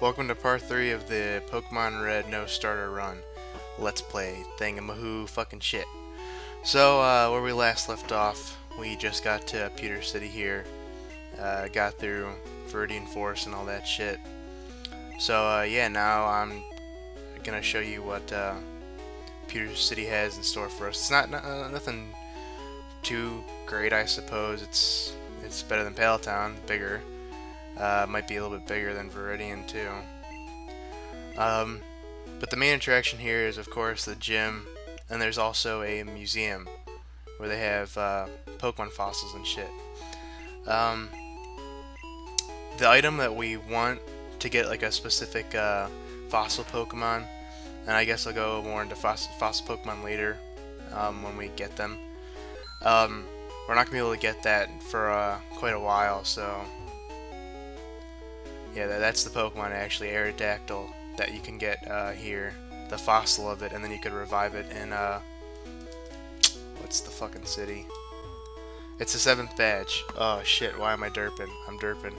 Welcome to part 3 of the Pokemon Red No Starter Run. Let's play Thangamahoo fucking shit. So, where we last left off, we just got to Pewter City here. Got through Viridian Forest and all that shit. So, yeah, now I'm gonna show you what Pewter City has in store for us. It's nothing too great, I suppose. It's better than Paletown, bigger. Might be a little bit bigger than Viridian too. But the main attraction here is, of course, the gym, and there's also a museum where they have Pokemon fossils and shit. The item that we want to get like a specific fossil Pokemon, and I guess I'll go more into fossil Pokemon later when we get them. We're not gonna be able to get that for quite a while, so. Yeah, that's the Pokemon actually, Aerodactyl, that you can get here, the fossil of it, and then you could revive it in, what's the fucking city? It's the 7th badge. Oh shit, why am I derping? I'm derping.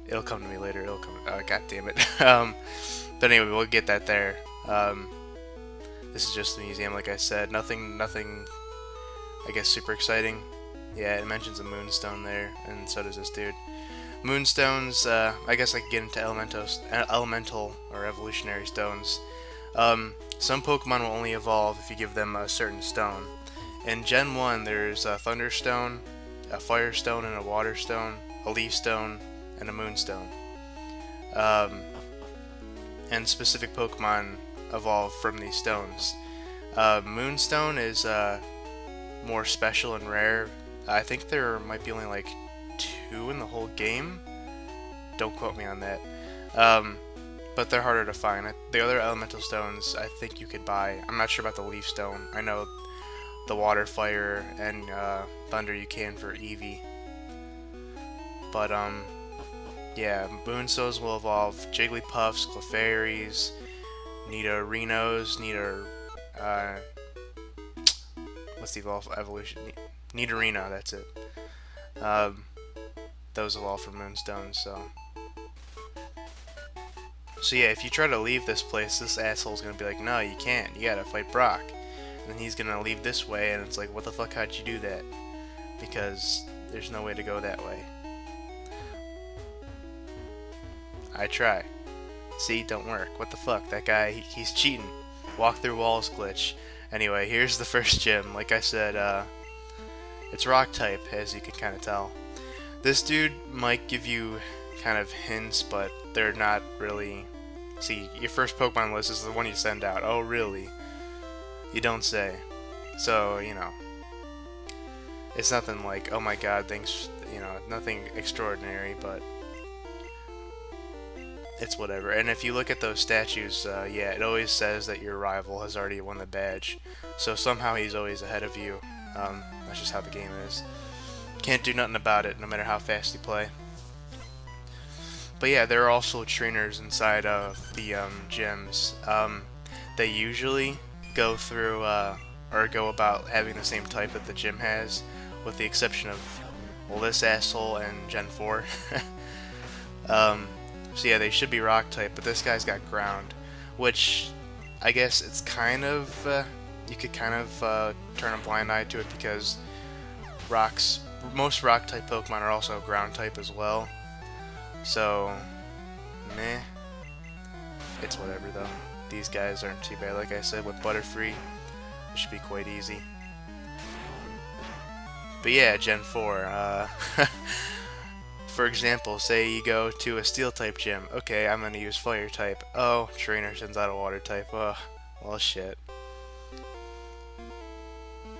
It'll come to me later, it'll come, god damn it. But anyway, we'll get that there. This is just the museum, like I said, nothing, I guess, super exciting. Yeah, it mentions a moonstone there, and so does this dude. Moonstones, I guess I could get into elemental or evolutionary stones. Some Pokemon will only evolve if you give them a certain stone. In Gen 1, there's a Thunderstone, a Firestone, and a Water Stone, a Leaf Stone, and a Moonstone. And specific Pokemon evolve from these stones. Moonstone is more special and rare. I think there might be only like 2 in the whole game. Don't quote me on that. But they're harder to find. The other elemental stones I think you could buy. I'm not sure about the leaf stone. I know the water, fire, and thunder you can for Eevee. But yeah, Moonstones will evolve Jigglypuffs, Clefairies, Nidorinos, what's the evolution? Nidorino, that's it. Those evolve from Moonstones, so yeah, if you try to leave this place, this asshole's gonna be like, no, you can't, you gotta fight Brock. And then he's gonna leave this way, and it's like, what the fuck, how'd you do that? Because there's no way to go that way. I try. See, don't work. What the fuck, that guy, he's cheating. Walk through walls glitch. Anyway, here's the first gym. Like I said, it's rock type, as you can kind of tell. This dude might give you kind of hints, but they're not really. See, your first Pokemon list is the one you send out. Oh, really? You don't say. So, you know. It's nothing like, oh my god, things, you know, nothing extraordinary, but it's whatever. And if you look at those statues, yeah, it always says that your rival has already won the badge. So somehow he's always ahead of you. That's just how the game is. Can't do nothing about it, no matter how fast you play. But yeah, there are also trainers inside of the gyms. They usually go through, or go about having the same type that the gym has, with the exception of, well, this asshole and Gen 4. So yeah, they should be rock type, but this guy's got ground, which I guess it's kind of, you could kind of turn a blind eye to it because most rock type Pokemon are also ground type as well. So, meh. It's whatever though. These guys aren't too bad. Like I said, with Butterfree, it should be quite easy. But yeah, Gen 4. For example, say you go to a steel type gym. Okay, I'm gonna use fire type. Oh, trainer sends out a water type. Oh, well, shit.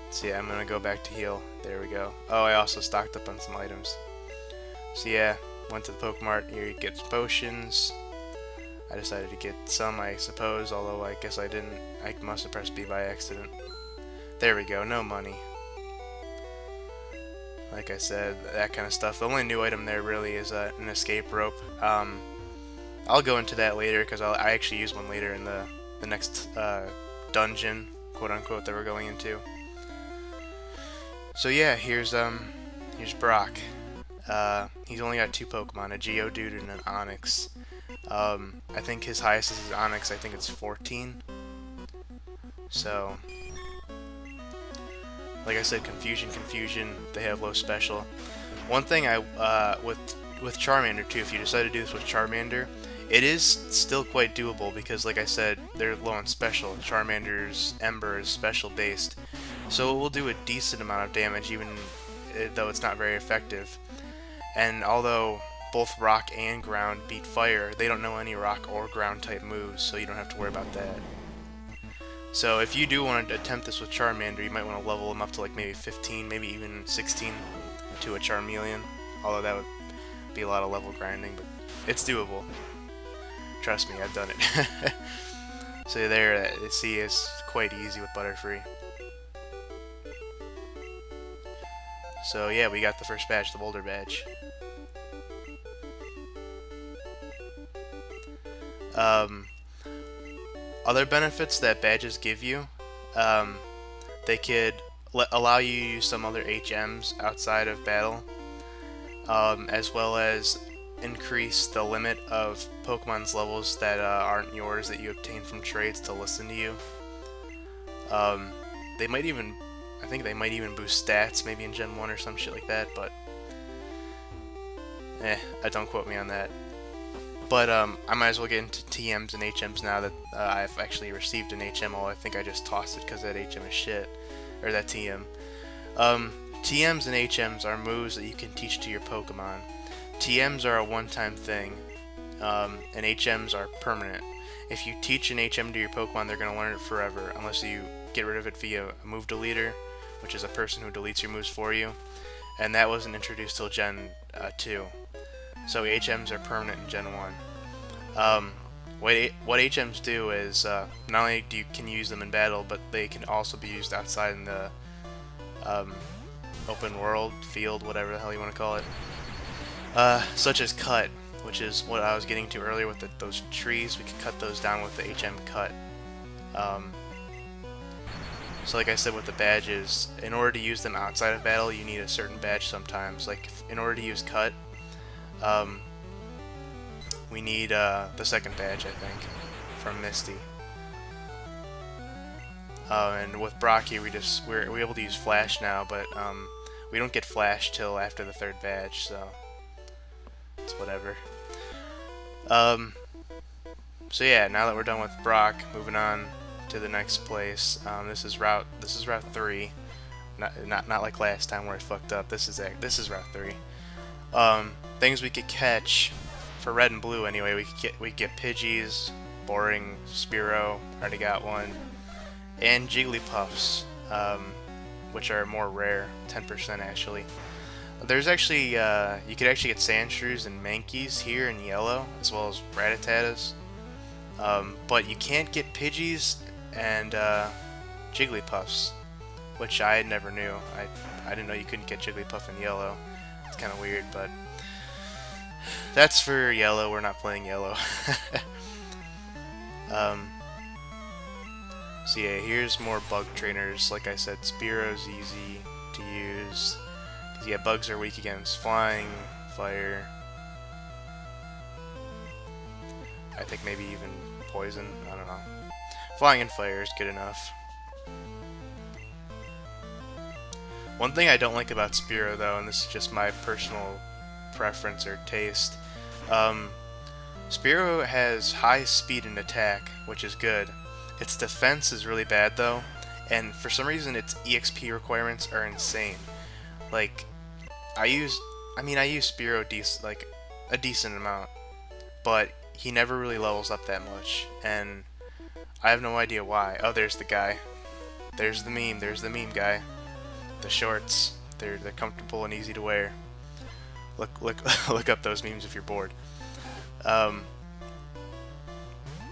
So yeah, I'm gonna go back to heal. There we go. Oh, I also stocked up on some items. So yeah, went to the Pokemart. Here you get some potions. I decided to get some, I suppose, although I guess I didn't. I must have pressed B by accident. There we go, no money. Like I said, that kind of stuff. The only new item there really is an escape rope. I'll go into that later because I actually use one later in the next dungeon, quote unquote, that we're going into. So yeah, here's Brock. He's only got 2 Pokemon, a Geodude and an Onix. I think his highest is his Onix, I think it's 14. So, like I said, Confusion, they have low special. One thing with Charmander too, if you decide to do this with Charmander, it is still quite doable because, like I said, they're low on special. Charmander's Ember is special based, so it will do a decent amount of damage even though it's not very effective. And although both rock and ground beat fire, they don't know any rock or ground type moves, so you don't have to worry about that. So if you do want to attempt this with Charmander, you might want to level him up to like maybe 15, maybe even 16 to a Charmeleon, although that would be a lot of level grinding, but it's doable. Trust me, I've done it. So there, see, it's quite easy with Butterfree. So yeah, we got the first badge, the Boulder badge. Other benefits that badges give you, they could allow you to use some other HMs outside of battle, as well as increase the limit of Pokemon's levels that aren't yours that you obtain from trades to listen to you. They might even, I think they might even boost stats, maybe in Gen 1 or some shit like that, but don't quote me on that. But I might as well get into TMs and HMs now that I've actually received an HM. I think I just tossed it because that HM is shit, or that TM. TMs and HMs are moves that you can teach to your Pokemon. TMs are a one-time thing, and HMs are permanent. If you teach an HM to your Pokemon, they're going to learn it forever, unless you get rid of it via a move deleter, which is a person who deletes your moves for you, and that wasn't introduced till Gen 2. So HMs are permanent in Gen 1. What HMs do is, not only can you use them in battle, but they can also be used outside in the open world, field, whatever the hell you want to call it. Such as cut, which is what I was getting to earlier with those trees. We can cut those down with the HM cut. So like I said with the badges, in order to use them outside of battle, you need a certain badge sometimes. Like, in order to use cut, we need the second badge, I think, from Misty. And with Brocky, we're able to use Flash now, but we don't get Flash till after the third badge, so it's whatever. So yeah, now that we're done with Brock, moving on to the next place. This is Route 3. Not like last time where I fucked up. This is Route 3. Things we could catch for Red and Blue anyway. We get Pidgeys, Boring, Spearow, already got one, and Jigglypuffs, which are more rare, 10% actually. There's actually you could actually get Sandshrews and Mankeys here in yellow, as well as Rattatas, but you can't get Pidgeys and Jigglypuffs, which I never knew. I didn't know you couldn't get Jigglypuff in yellow. It's kind of weird, but that's for yellow. We're not playing yellow. So yeah, here's more bug trainers. Like I said, Spearow's easy to use, because yeah, bugs are weak against flying, fire, I think maybe even poison, I don't know. Flying and fire is good enough. One thing I don't like about Spearow, though, and this is just my personal preference or taste, Spearow has high speed and attack, which is good. Its defense is really bad, though, and for some reason its EXP requirements are insane. Like, I use Spearow a decent amount, but he never really levels up that much, and I have no idea why. Oh, there's the guy. There's the meme guy. The shorts, they're comfortable and easy to wear. Look up those memes if you're bored. But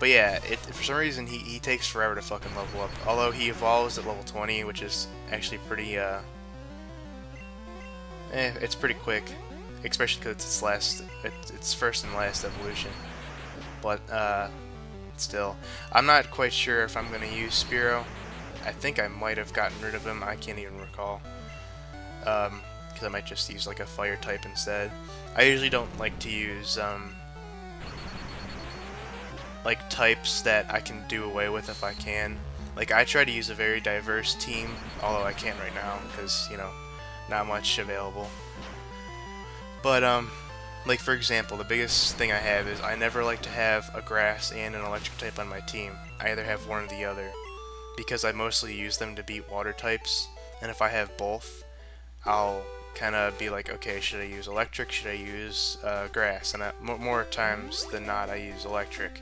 yeah, for some reason he takes forever to fucking level up. Although he evolves at level 20, which is actually pretty it's pretty quick, especially because it's first and last evolution. But still, I'm not quite sure if I'm gonna use Spearow. I think I might have gotten rid of him. I can't even recall. because I might just use like a fire type instead. I usually don't like to use like types that I can do away with if I can. Like I try to use a very diverse team, although I can't right now because, you know, not much available. But like for example, the biggest thing I have is I never like to have a grass and an electric type on my team. I either have one or the other, because I mostly use them to beat water types, and if I have both, I'll kind of be like, okay, should I use electric, should I use grass? And more times than not, I use electric.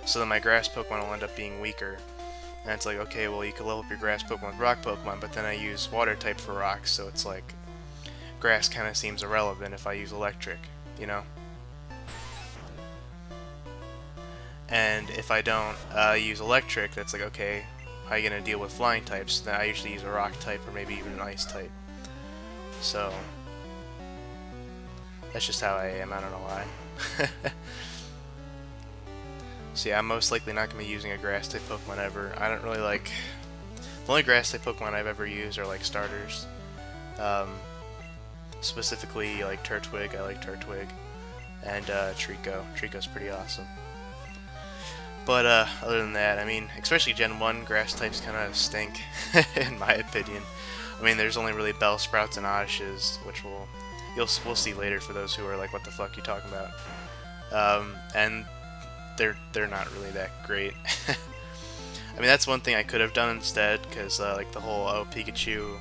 So then my grass Pokemon will end up being weaker. And it's like, okay, well, you can level up your grass Pokemon with rock Pokemon, but then I use water type for rocks, so it's like, grass kind of seems irrelevant if I use electric, you know? And if I don't use electric, that's like, okay, how are you going to deal with flying types? Then I usually use a rock type or maybe even an ice type. So, that's just how I am, I don't know why. So yeah, I'm most likely not going to be using a grass type Pokemon ever. I don't really like... The only grass type Pokemon I've ever used are like starters. Specifically like Turtwig, I like Turtwig. And Trico. Trico's pretty awesome. But other than that, I mean, especially Gen 1, grass types kind of stink, in my opinion. I mean, there's only really Bellsprouts and Oddishes, which we'll see later for those who are like, what the fuck you talking about? And they're not really that great. I mean, that's one thing I could have done instead, because like the whole Pikachu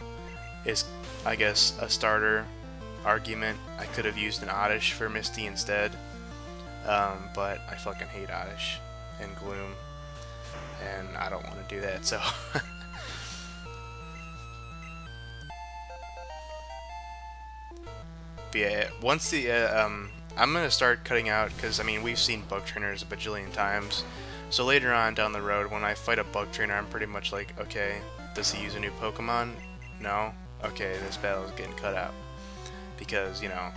is, I guess, a starter argument. I could have used an Oddish for Misty instead, but I fucking hate Oddish and Gloom, and I don't want to do that, so... But yeah, once the, I'm gonna start cutting out, because, I mean, we've seen bug trainers a bajillion times, so later on down the road, when I fight a bug trainer, I'm pretty much like, okay, does he use a new Pokemon? No? Okay, this battle is getting cut out. Because, you know,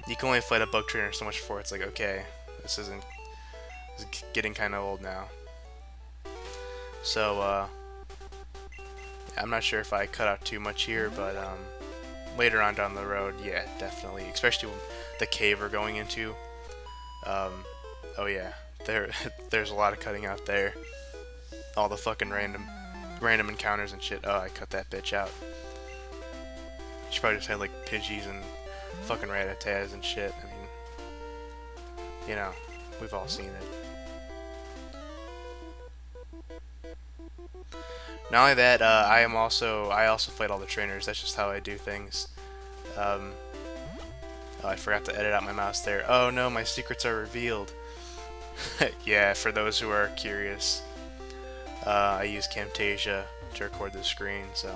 you can only fight a bug trainer so much before it's like, okay, this is getting kind of old now. So, I'm not sure if I cut out too much here, but, later on down the road, yeah, definitely. Especially the cave we're going into. Oh yeah, there's a lot of cutting out there. All the fucking random encounters and shit. Oh, I cut that bitch out. She probably just had like Pidgeys and fucking Rattatas and shit. I mean, you know, we've all seen it. Not only that, I also fight all the trainers. That's just how I do things. Oh, I forgot to edit out my mouse there. Oh no, my secrets are revealed. Yeah, for those who are curious, I use Camtasia to record the screen, so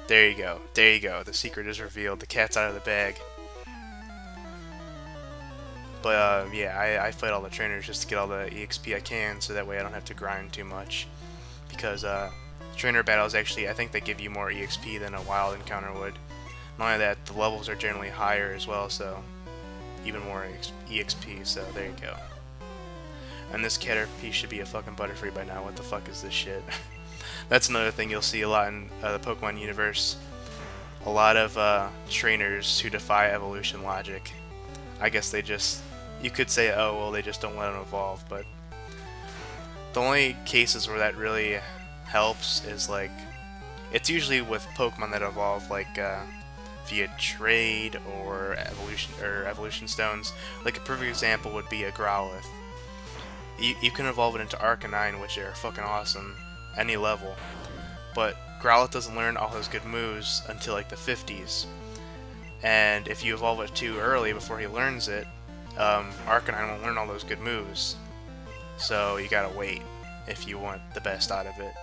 there you go. There you go. The secret is revealed. The cat's out of the bag. But yeah, I fight all the trainers just to get all the EXP I can, so that way I don't have to grind too much. Because trainer battles actually, I think they give you more EXP than a wild encounter would. Not only that, the levels are generally higher as well, so even more EXP, so there you go. And this Caterpie should be a fucking Butterfree by now. What the fuck is this shit? That's another thing you'll see a lot in the Pokemon universe. A lot of trainers who defy evolution logic. I guess they just... You could say, oh, well, they just don't let them evolve, but... The only cases where that really helps is, like... It's usually with Pokemon that evolve, like, via trade or evolution stones. Like, a perfect example would be a Growlithe. You can evolve it into Arcanine, which are fucking awesome, any level. But Growlithe doesn't learn all his good moves until like the 50s. And if you evolve it too early before he learns it, Arcanine won't learn all those good moves. So you gotta wait if you want the best out of it.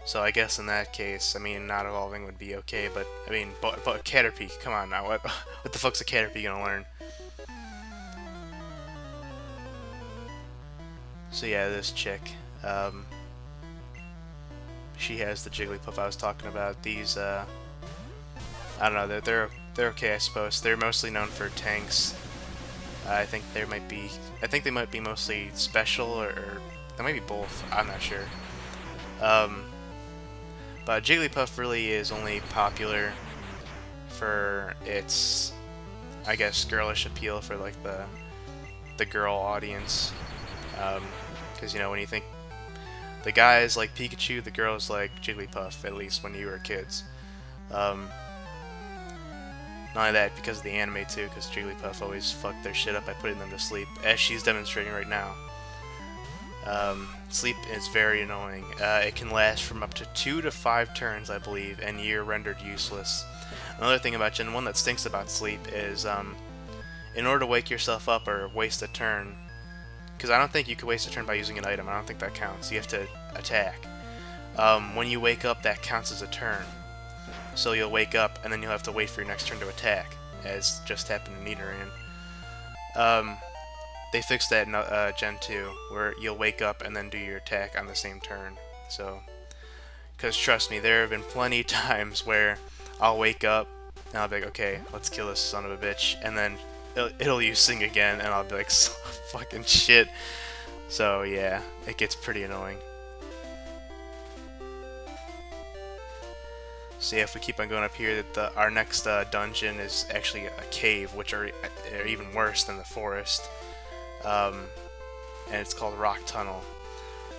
So I guess in that case, I mean, not evolving would be okay, but I mean, but Caterpie, come on now, what the fuck's a Caterpie gonna learn? So yeah, this chick, she has the Jigglypuff I was talking about. These, I don't know, they're okay, I suppose. They're mostly known for tanks. I think they might be mostly special, or they might be both. I'm not sure. Um, but Jigglypuff really is only popular for its, I guess, girlish appeal for like the girl audience. Because you know, when you think the guys like Pikachu, the girls like Jigglypuff, at least when you were kids. Um, Not only that, because of the anime too, because Jigglypuff always fucked their shit up by putting them to sleep, as she's demonstrating right now. Sleep is very annoying. It can last from up to 2 to 5 turns, I believe, and you're rendered useless. Another thing about Gen 1 that stinks about sleep is, in order to wake yourself up or waste a turn, because I don't think you could waste a turn by using an item, I don't think that counts, you have to attack. When you wake up, that counts as a turn. So you'll wake up, and then you'll have to wait for your next turn to attack, as just happened in Nidoran. They fixed that in Gen 2, where you'll wake up and then do your attack on the same turn. So, because trust me, there have been plenty of times where I'll wake up, and I'll be like, okay, let's kill this son of a bitch, and then it'll use Sing again, and I'll be like, fucking shit. So yeah, it gets pretty annoying. So yeah, if we keep on going up here, our next dungeon is actually a cave, which are even worse than the forest. And it's called Rock Tunnel.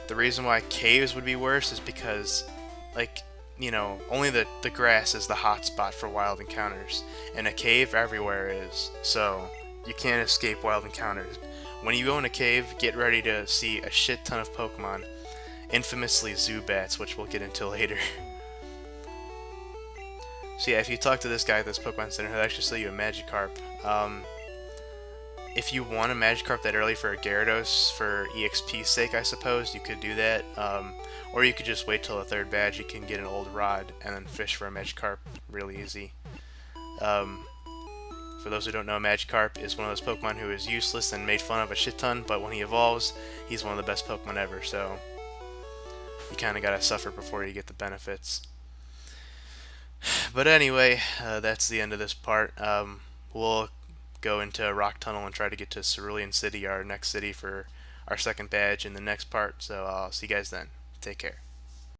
The reason why caves would be worse is because, like, you know, only the grass is the hot spot for wild encounters, and a cave everywhere is, so you can't escape wild encounters. When you go in a cave, get ready to see a shit ton of Pokemon, infamously Zubats, which we'll get into later. So yeah, if you talk to this guy at this Pokemon Center, he'll actually sell you a Magikarp. If you want a Magikarp that early for a Gyarados, for EXP's sake, I suppose, you could do that. Or you could just wait till the 3rd badge, you can get an old rod, and then fish for a Magikarp really easy. For those who don't know, Magikarp is one of those Pokemon who is useless and made fun of a shit ton, but when he evolves, he's one of the best Pokemon ever, so you kinda gotta suffer before you get the benefits. But anyway, that's the end of this part. We'll go into Rock Tunnel and try to get to Cerulean City, our next city for our 2nd badge in the next part. So I'll see you guys then. Take care.